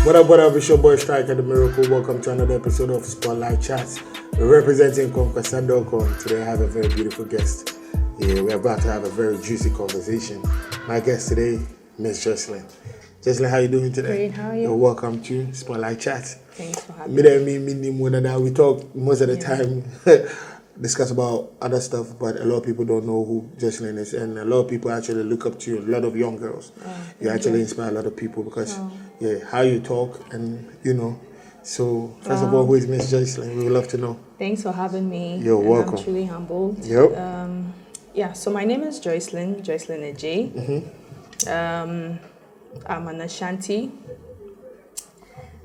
What up, it's your boy Striker the Miracle. Welcome to another episode of Spotlight Chats. We're representing Nkonkonsa. Today I have a very beautiful guest. Yeah, we're about to have a very juicy conversation. My guest today, Miss Jocelyn. Jocelyn, how you doing today? Great, how are you? You're welcome to Spotlight Chats. Thanks for having me. We talk most of the time, discuss about other stuff, but a lot of people don't know who Jocelyn is, and a lot of people actually look up to you. A lot of young girls. You actually inspire a lot of people because, how you talk, and So, first of all, who is Miss Jocelyn? We would love to know. Thanks for having me. You're welcome. I'm truly humbled. Yep. So my name is Jocelyn Ajay. I'm an Ashanti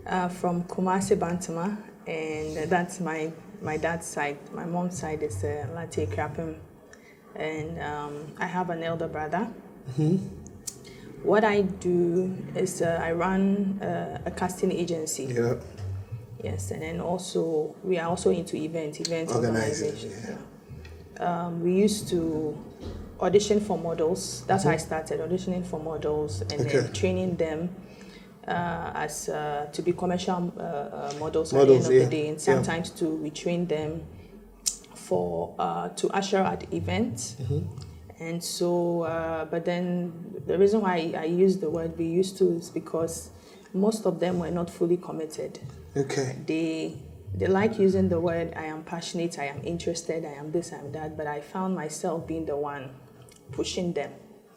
from Kumasi, Bantama, and that's my dad's side. My mom's side is Latte Krapim, and I have an elder brother. What I do is I run a casting agency. Yeah. Yes, and then also we are also into event organization. We used to audition for models. That's how I started auditioning for models and then training them as to be commercial models at the end of the day, and sometimes we train them for to usher at events. And so, but then the reason why I use the word "we used to" is because most of them were not fully committed. Okay. They like using the word "I am passionate," "I am interested," "I am this," "I am that," but I found myself being the one pushing them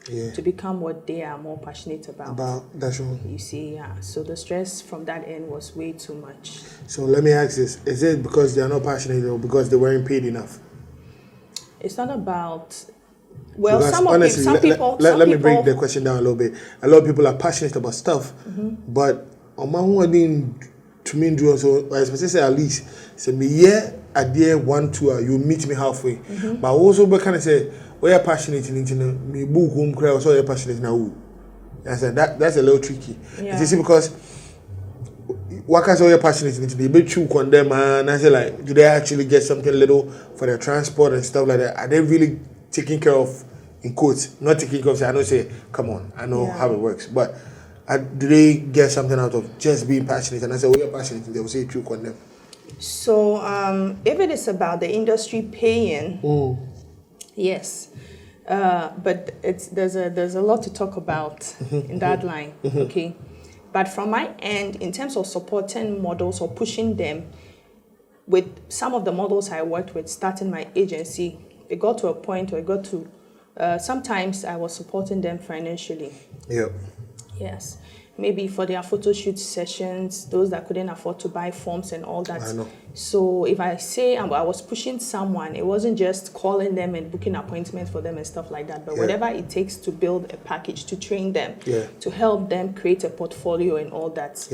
to become what they are more passionate about. That's right. You see, so the stress from that end was way too much. So let me ask this: is it because they are not passionate or because they weren't paid enough? It's not about. Well, because some people. Let me break the question down a little bit. A lot of people are passionate about stuff, but who are doing to me do so. I especially say at least say me idea 1 2 you meet me halfway. But also but kind of say we are passionate in me book home crowd so you're passionate now. I said that's a little tricky. You see because what kind of you're passionate in the bit you condemn and I say like do they actually get something little for their transport and stuff like that? Are they really taking care of, in quotes, not taking care of, I don't say, come on, I know how it works, but do they get something out of just being passionate? And I say, you're passionate, they will say true on them. So, if it is about the industry paying, yes, but there's a lot to talk about in that line, okay? But from my end, in terms of supporting models or pushing them, with some of the models I worked with, starting my agency, it got to a point where it got to, sometimes I was supporting them financially. Yep. Yes. Maybe for their photo shoot sessions, those that couldn't afford to buy forms and all that. I know. So if I say I was pushing someone, it wasn't just calling them and booking appointments for them and stuff like that, but whatever it takes to build a package, to train them, to help them create a portfolio and all that.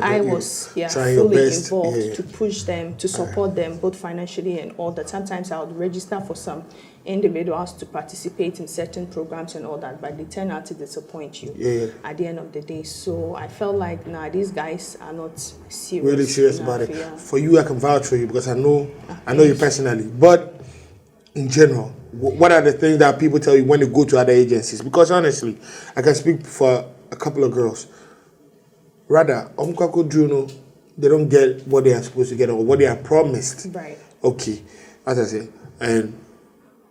I was fully involved to push them, to support them both financially and all that. Sometimes I would register for some individuals to participate in certain programs and all that, but they turn out to disappoint you at the end of the day. So I felt like, these guys are not serious. Really serious about it. For you, I can vouch for you because I know you personally. But in general, what are the things that people tell you when they go to other agencies? Because honestly, I can speak for a couple of girls. Rather, they don't get what they are supposed to get or what they are promised. Right. Okay, as I say, and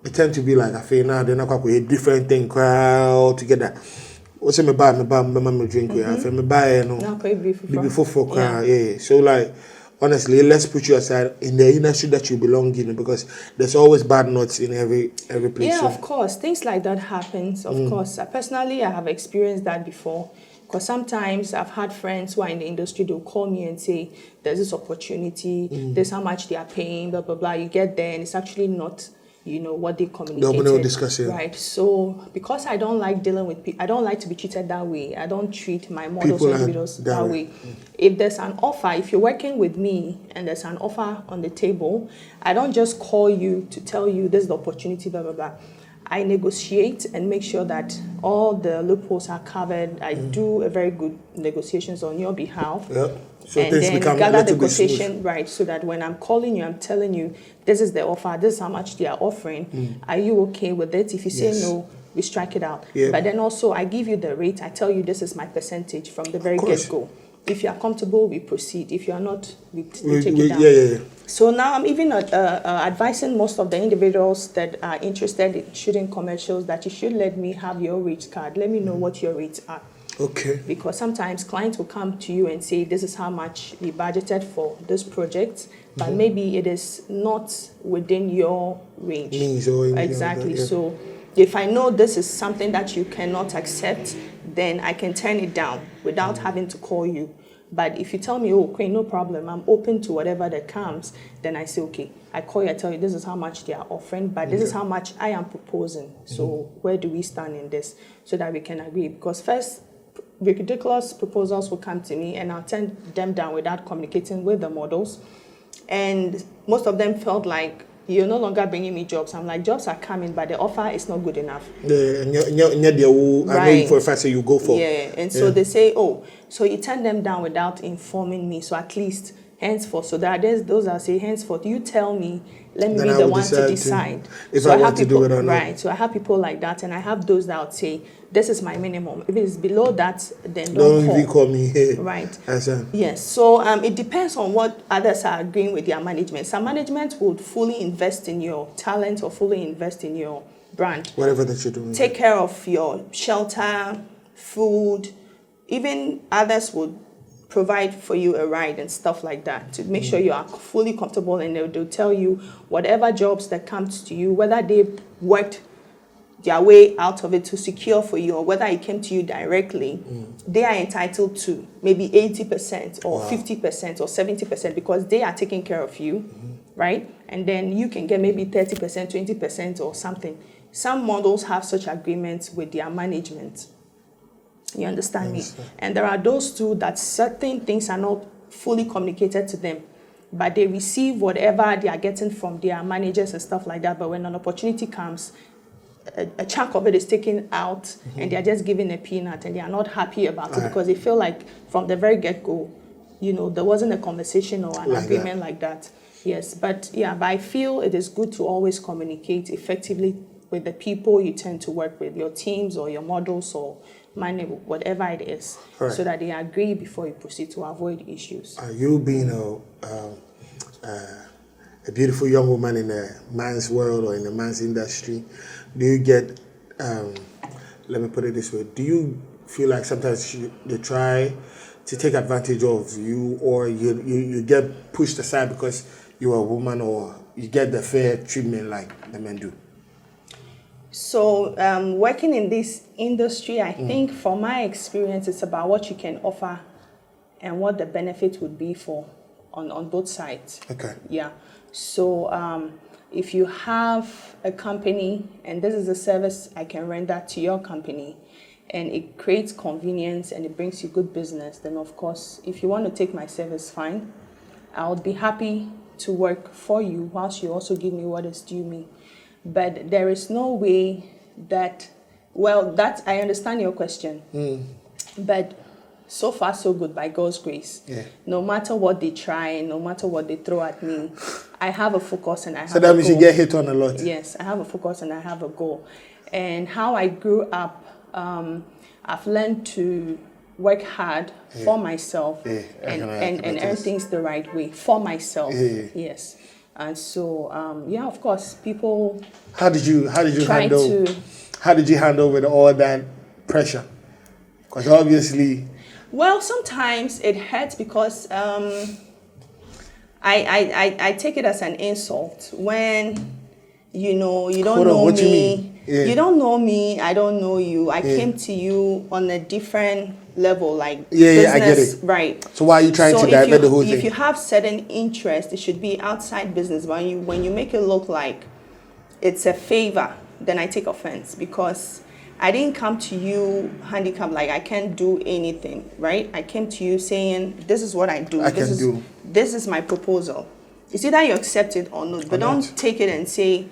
they tend to be like, I feel now they're not quite a different thing crowd together. What's me buy me drink I feel me buy before crowd. So like honestly, let's put you aside in the industry that you belong in because there's always bad notes in every place. Yeah, of course. Things like that happens, of course. Personally, I have experienced that before. Because sometimes I've had friends who are in the industry, they'll call me and say, there's this opportunity, this how much they are paying, blah, blah, blah. You get there and it's actually not what they communicated. They'll discuss it. Right. So because I don't like dealing with people, I don't like to be treated that way. I don't treat my models or individuals that way. If there's an offer, if you're working with me and there's an offer on the table, I don't just call you to tell you this is the opportunity, blah, blah, blah. I negotiate and make sure that all the loopholes are covered. I do a very good negotiations on your behalf. Yep. So and then gather the quotation right so that when I'm calling you, I'm telling you, this is the offer, this is how much they are offering. Are you okay with it? If you say no, we strike it out. Yeah. But then also I give you the rate. I tell you this is my percentage from the very get-go. If you are comfortable, we proceed. If you are not, we take it down. Yeah. So now I'm even advising most of the individuals that are interested in shooting commercials that you should let me have your rate card. Let me know what your rates are. Okay. Because sometimes clients will come to you and say, this is how much we budgeted for this project, but maybe it is not within your range. Exactly. So if I know this is something that you cannot accept, then I can turn it down without having to call you. But if you tell me, oh, okay, no problem, I'm open to whatever that comes, then I say, okay, I call you, I tell you, this is how much they are offering, but this is how much I am proposing. So where do we stand in this? So that we can agree. Because first, ridiculous proposals will come to me and I'll turn them down without communicating with the models. And most of them felt like, you're no longer bringing me jobs. I'm like, jobs are coming, but the offer is not good enough. I know you for a fact, so you go for. Yeah, and so they say, oh, so you turn them down without informing me. So at least henceforth, so that there's those that say henceforth, you tell me, let me be the one to decide. If I want to do it or not. Right, so I have people like that, and I have those that would say, this is my minimum. If it's below that, then don't even call me here. Right. Yes. So it depends on what others are agreeing with their management. Some management would fully invest in your talent or fully invest in your brand. Whatever that you're doing. Take care of your shelter, food. Even others would provide for you a ride and stuff like that to make sure you are fully comfortable, and they'll tell you whatever jobs that comes to you, whether they worked their way out of it to secure for you or whether it came to you directly, they are entitled to maybe 80% or 50% or 70% because they are taking care of you, right? And then you can get maybe 30%, 20% or something. Some models have such agreements with their management. You understand me? And there are those too that certain things are not fully communicated to them, but they receive whatever they are getting from their managers and stuff like that. But when an opportunity comes, a chunk of it is taken out and they are just given a peanut and they are not happy about it because they feel like from the very get-go, there wasn't a conversation or an agreement like that. Yes, but I feel it is good to always communicate effectively with the people you tend to work with, your teams or your models or whatever it is, so that they agree before you proceed to avoid issues. You being a beautiful young woman in a man's world or in a man's industry, do you get, let me put it this way, do you feel like sometimes they try to take advantage of you, or you get pushed aside because you're a woman, or you get the fair treatment like the men do? So working in this industry, I think from my experience, it's about what you can offer and what the benefit would be for on both sides. Okay. Yeah. So if you have a company and this is a service I can render to your company and it creates convenience and it brings you good business, then of course, if you want to take my service, fine. I would be happy to work for you whilst you also give me what is due me. But there is no way that I understand your question. But so far so good by God's grace. Yeah. No matter what they try, no matter what they throw at me, I have a focus and I have a goal. So that means you get hit on a lot. Yes, I have a focus and I have a goal. And how I grew up, I've learned to work hard for myself and earn things the right way for myself. Yes. And so, of course, people. How did you handle with all that pressure? Because obviously. Well, sometimes it hurts because I take it as an insult when you don't know me. You don't know me. I don't know you. I came to you on a different level, like business, I get it. Right. So why are you trying to divert the whole thing? If you have certain interest, it should be outside business. When you make it look like it's a favor, then I take offense because I didn't come to you handicapped like I can't do anything, right? I came to you saying this is what I do. This is my proposal. It's either you accept it or not, but don't take it and say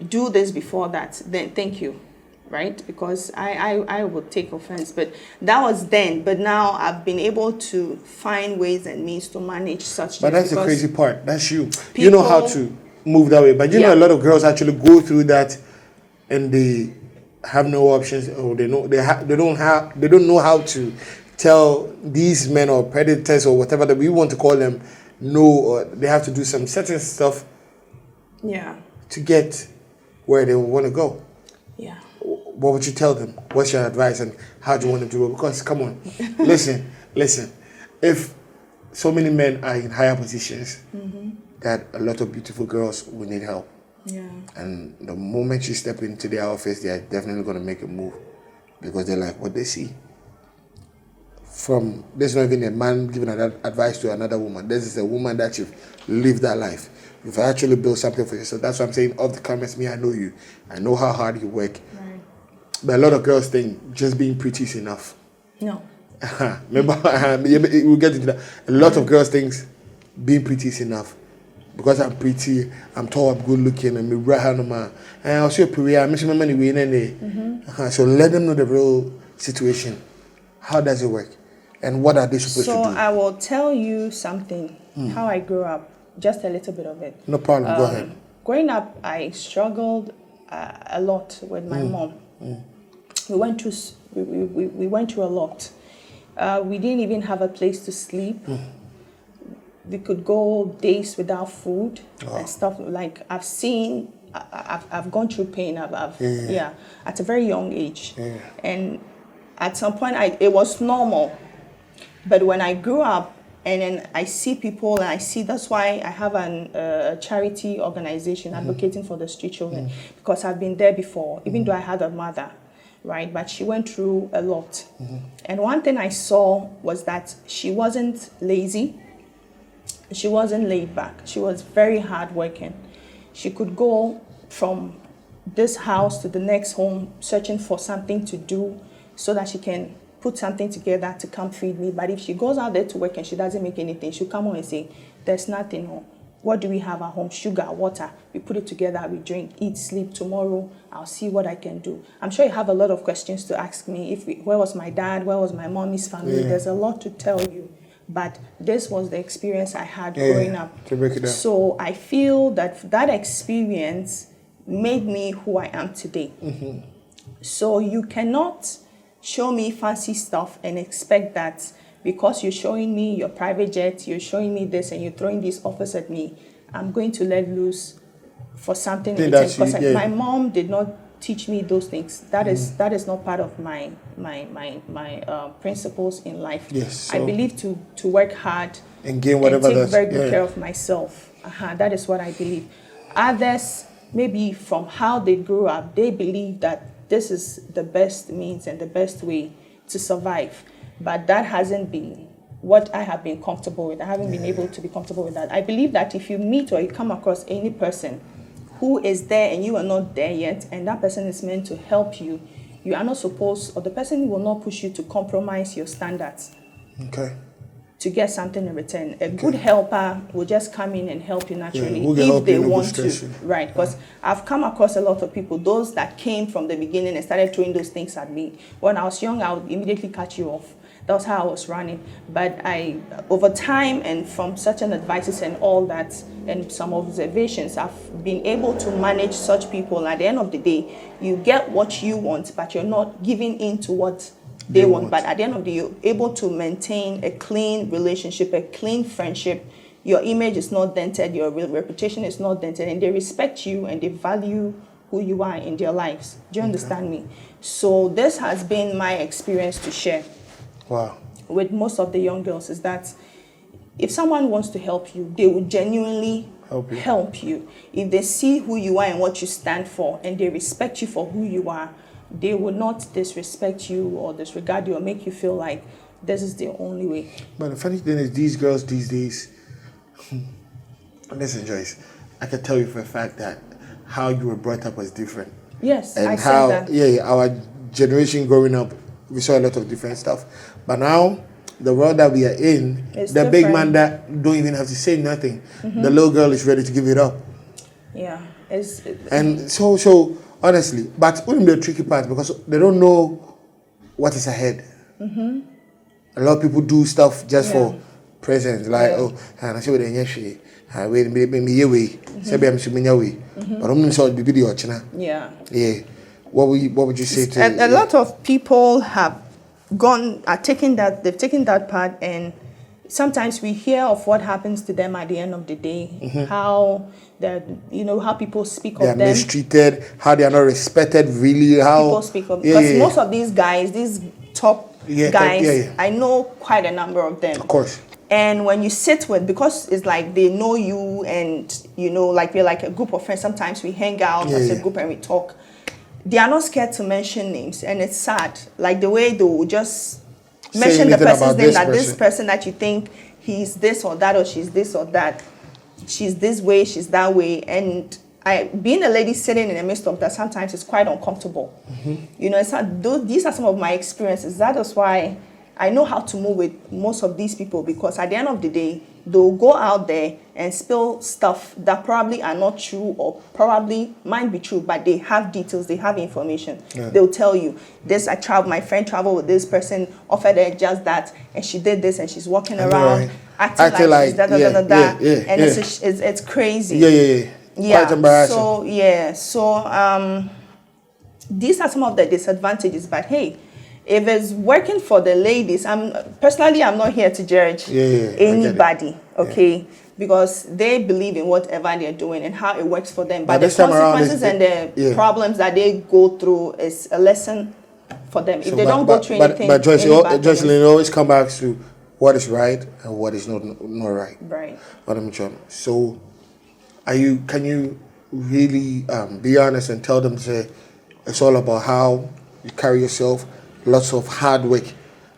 do this before that. Then thank you. Right? Because I would take offense. But that was then. But now I've been able to find ways and means to manage such things. But that's the crazy part. That's you. You know how to move that way. But you know a lot of girls actually go through that and they have no options, or they don't know how to tell these men or predators or whatever that we want to call them no, or they have to do some certain stuff to get where they want to go. Yeah. What would you tell them? What's your advice and how do you want them to go? Because come on, listen. If so many men are in higher positions, that a lot of beautiful girls will need help. Yeah. And the moment you step into their office, they are definitely going to make a move because they like what they see. There's not even a man giving advice to another woman. This is a woman that you've lived that life. You've actually built something for yourself. That's what I'm saying. Off the comments, me, I know you. I know how hard you work. Right. But a lot of girls think just being pretty is enough. No. Remember, we'll get into that. A lot of girls think being pretty is enough. Because I'm pretty, I'm tall, I'm good looking, and I'm right hand on my. And I'll show you, I'm making my money way in there. So let them know the real situation. How does it work? And what are they supposed to do? So I will tell you something, how I grew up, just a little bit of it. No problem, go ahead. Growing up, I struggled a lot with my mom. We went through a lot. We didn't even have a place to sleep. We could go days without food and stuff. Like I've gone through pain. At a very young age. Yeah. And at some point, it was normal. But when I grew up, and then I see people, and I see, that's why I have a charity organization advocating for the street children, because I've been there before, even though I had a mother, right? But she went through a lot. And one thing I saw was that she wasn't lazy. She wasn't laid back. She was very hardworking. She could go from this house to the next home searching for something to do so that she can put something together to come feed me. But if she goes out there to work and she doesn't make anything, she'll come home and say, there's nothing home. What do we have at home? Sugar, water. We put it together, we drink, eat, sleep. Tomorrow, I'll see what I can do. I'm sure you have a lot of questions to ask me. Where was my dad? Where was my mommy's family? Yeah. There's a lot to tell you. But this was the experience I had growing up. To break it down. So I feel that experience made me who I am today. So you cannot show me fancy stuff and expect that because you're showing me your private jet, you're showing me this, and you're throwing these offers at me, I'm going to let loose for something in return. Because my mom did not teach me those things. That is not part of my principles in life. Yes, so I believe to work hard and gain whatever and take very good care of myself. That is what I believe. Others, maybe from how they grew up, they believe that this is the best means and the best way to survive. But that hasn't been what I have been comfortable with. I haven't been able to be comfortable with that. I believe that if you meet or you come across any person who is there and you are not there yet, and that person is meant to help you, you are not supposed, or the person will not push you to compromise your standards. Okay. To get something in return. A good helper will just come in and help you naturally if they want to. Right, because I've come across a lot of people, those that came from the beginning and started throwing those things at me. When I was young, I would immediately cut you off. That's how I was running. But over time and from certain advices and all that, and some observations, I've been able to manage such people. At the end of the day, you get what you want, but you're not giving in to what they want. But at the end of the day, you're able to maintain a clean relationship, a clean friendship. Your image is not dented, your reputation is not dented, and they respect you and they value who you are in their lives. Do you understand me? So this has been my experience to share. Wow. With most of the young girls, is that if someone wants to help you, they will genuinely help you. If they see who you are and what you stand for, and they respect you for who you are, they will not disrespect you or disregard you or make you feel like this is the only way. But the funny thing is, these girls these days, listen, Joyce, I can tell you for a fact that how you were brought up was different. Yes, and I said that. Our generation growing up, we saw a lot of different stuff. But now, the world that we are in, it's the different. big man that don't even have to say nothing, the little girl is ready to give it up. Yeah. And so honestly, but it wouldn't be a tricky part because they don't know what is ahead. A lot of people do stuff just for presents, like and I say what they wait, maybe away. Say I'm assuming away, but I'm not sure the video. Yeah. Yeah. What would you say to a lot of people have taken that part, and sometimes we hear of what happens to them at the end of the day, how how people speak of them. They are mistreated, how they are not respected, really, how people speak of, because most of these guys, these top guys, I know quite a number of them. Of course. And when you sit with, because it's like they know you, and like we're like a group of friends, sometimes we hang out as a group and we talk. They are not scared to mention names, and it's sad. Like the way they will just mention the person's name, that this person that you think he's this or that, or she's this or that, she's this way, she's that way. And being a lady sitting in the midst of that, sometimes it's quite uncomfortable. These are some of my experiences. That is why I know how to move with most of these people, because at the end of the day, they'll go out there and spill stuff that probably are not true, or probably might be true, but they have details, they have information. They'll tell you, my friend traveled with this person, offered her just that, and she did this, and she's walking around acting like she's da. And it's crazy. Quite embarrassing. So these are some of the disadvantages, but hey, if it's working for the ladies, I'm not here to judge anybody, okay? Because they believe in whatever they're doing and how it works for them. But the consequences and the problems that they go through is a lesson for them. If they don't go through anything, but Joycelyn, always come back to what is right and what is not right. Right. So, can you really be honest and tell them, say, it's all about how you carry yourself? Lots of hard work,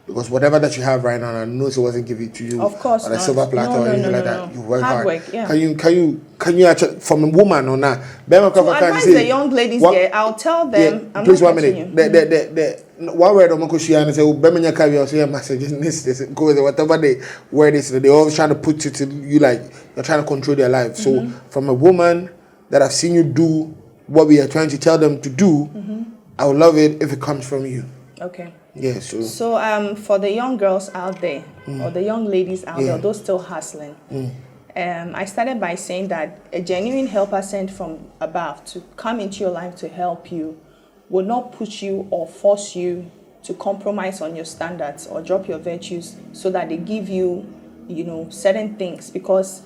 because whatever that you have right now, I know it wasn't given to you, of course, on a silver platter or anything like that. You work hard. Work, yeah. Can you actually, from a woman or not? To advise the young ladies there, I'll tell them. Yeah, please 1 minute. The one word I'm going to and say, "Bemenya carry or say messages this because whatever they word is, they always trying to put it to you like you're trying to control their life." So from a woman that I've seen you do what we are trying to tell them to do, I would love it if it comes from you. Okay. Yeah, so for the young girls out there, or the young ladies out there, those still hustling, I started by saying that a genuine helper sent from above to come into your life to help you will not push you or force you to compromise on your standards or drop your virtues so that they give you, certain things. Because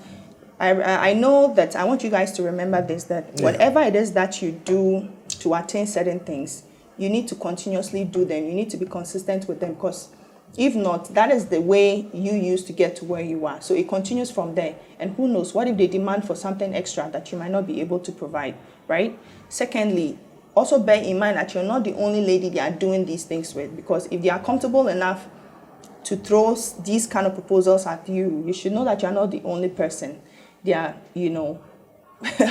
I know that I want you guys to remember this, that whatever it is that you do to attain certain things, you need to continuously do them. You need to be consistent with them, because if not, that is the way you used to get to where you are. So it continues from there. And who knows, what if they demand for something extra that you might not be able to provide, right? Secondly, also bear in mind that you're not the only lady they are doing these things with, because if they are comfortable enough to throw these kind of proposals at you, you should know that you're not the only person they are,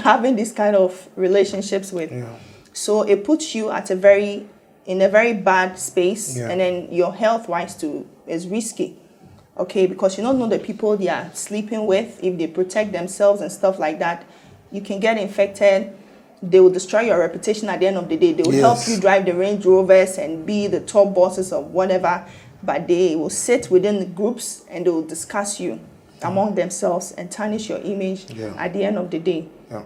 having these kind of relationships with. Yeah. So it puts you in a very bad space, and then your health-wise too is risky, okay? Because you don't know the people they are sleeping with. If they protect themselves and stuff like that, you can get infected. They will destroy your reputation at the end of the day. They will help you drive the Range Rovers and be the top bosses of whatever, but they will sit within the groups and they will discuss you among themselves and tarnish your image at the end of the day. Yeah.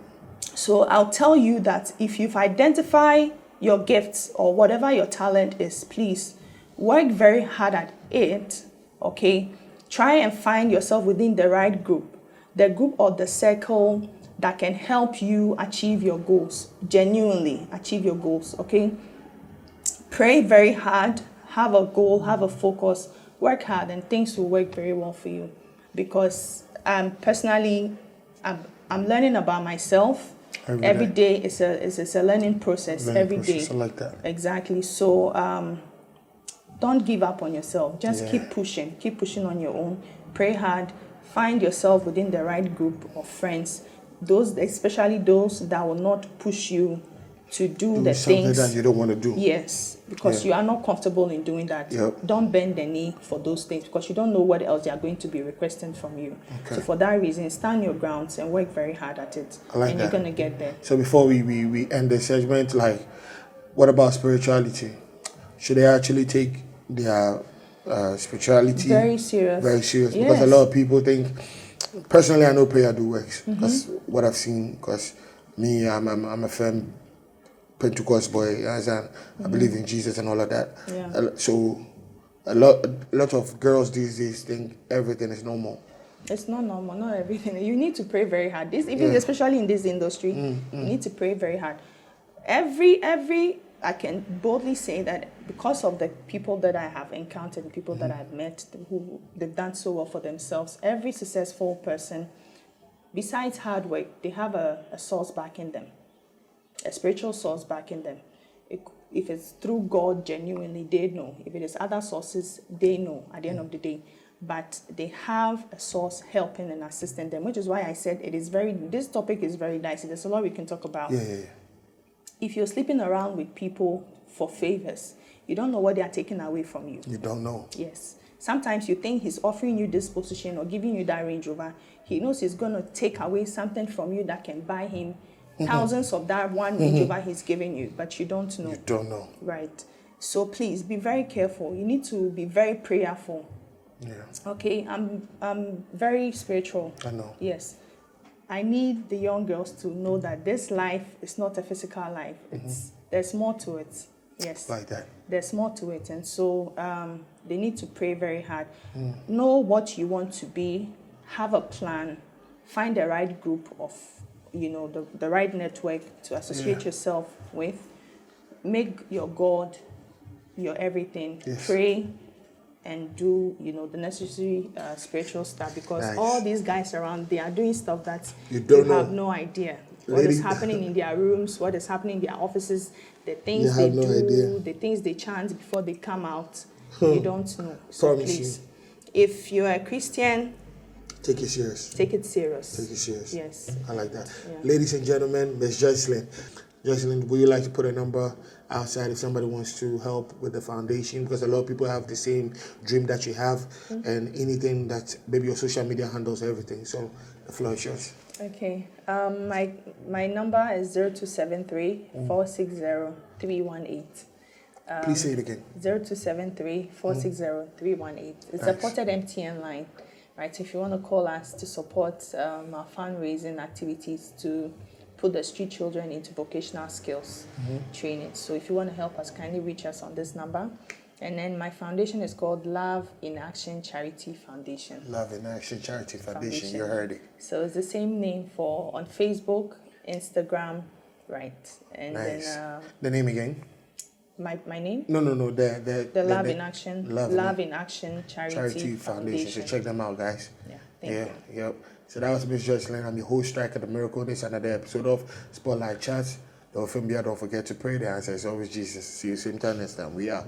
So I'll tell you that if you've identified your gifts or whatever your talent is, please work very hard at it, okay? Try and find yourself within the right group, the group or the circle that can help you achieve your goals, genuinely achieve your goals, okay? Pray very hard, have a goal, have a focus, work hard, and things will work very well for you. Because personally, I'm learning about myself. Every day is a learning process. Every day. I like that. Exactly. So don't give up on yourself. Just keep pushing on your own. Pray hard. Find yourself within the right group of friends. Especially those that will not push you to do the things that you don't want to do. Yes, because you are not comfortable in doing that. Don't bend the knee for those things, because you don't know what else they are going to be requesting from you. Okay. So for that reason, stand your grounds and work very hard at it. And you're going to get there. So before we end the segment, what about spirituality? Should they actually take their spirituality very serious? Very serious. Yes. Because a lot of people think, personally, I know prayer do works. That's what I've seen. Because me, I'm a firm Pentecost boy, as I believe in Jesus and all of that. Yeah. So A lot of girls these days think everything is normal. It's not normal, not everything. You need to pray very hard. Especially in this industry, you need to pray very hard. I can boldly say that because of the people that I have encountered, people that I've met, who they've done so well for themselves, every successful person, besides hard work, they have a source backing them, a spiritual source backing them. If it's through God, genuinely, they know. If it is other sources, they know at the end of the day. But they have a source helping and assisting them, which is why I said this topic is very dicey. There's a lot we can talk about. Yeah. If you're sleeping around with people for favors, you don't know what they are taking away from you. You don't know. Yes. Sometimes you think he's offering you this position or giving you that Range Rover. He knows he's going to take away something from you that can buy him thousands of that one Range Rover he's giving you, but you don't know. You don't know. Right. So please be very careful. You need to be very prayerful. Yeah. Okay. I'm very spiritual. I know. Yes. I need the young girls to know that this life is not a physical life. There's more to it. Yes. Like that. There's more to it. And so they need to pray very hard. Know what you want to be. Have a plan. Find the right group of, the right network to associate yourself with. Make your God your everything. Yes. Pray and do, the necessary spiritual stuff, because all these guys around, they are doing stuff that you have no idea. What is happening in their rooms, what is happening in their offices, the things they do, the things they chant before they come out. You don't know. So please, if you're a Christian, take it serious. Take it serious. Take it serious. Yes. I like that. Yeah. Ladies and gentlemen, Ms. Jocelyn. Jocelyn, would you like to put a number outside if somebody wants to help with the foundation? Because a lot of people have the same dream that you have, and anything that, maybe your social media handles everything. So the floor is yours. Okay. My number is 0273 460 318. Please say it again. 0273 460 318. It's a ported MTN line, right? If you want to call us to support our fundraising activities to put the street children into vocational skills training. So if you want to help us, kindly reach us on this number. And then my foundation is called Love in Action Charity Foundation. Love in Action Charity Foundation. You heard it. So it's the same name on Facebook, Instagram, right? And then the name again? My name? No. The Love in Action. Love in Action Charity Foundation. So check them out, guys. Yeah. Thank you. Yep. So that was Miss Jocelyn. I'm your host, Striker the Miracle. This is another episode of Spotlight Chats. Don't forget to pray. The answer is always Jesus. See you same time next time. We out.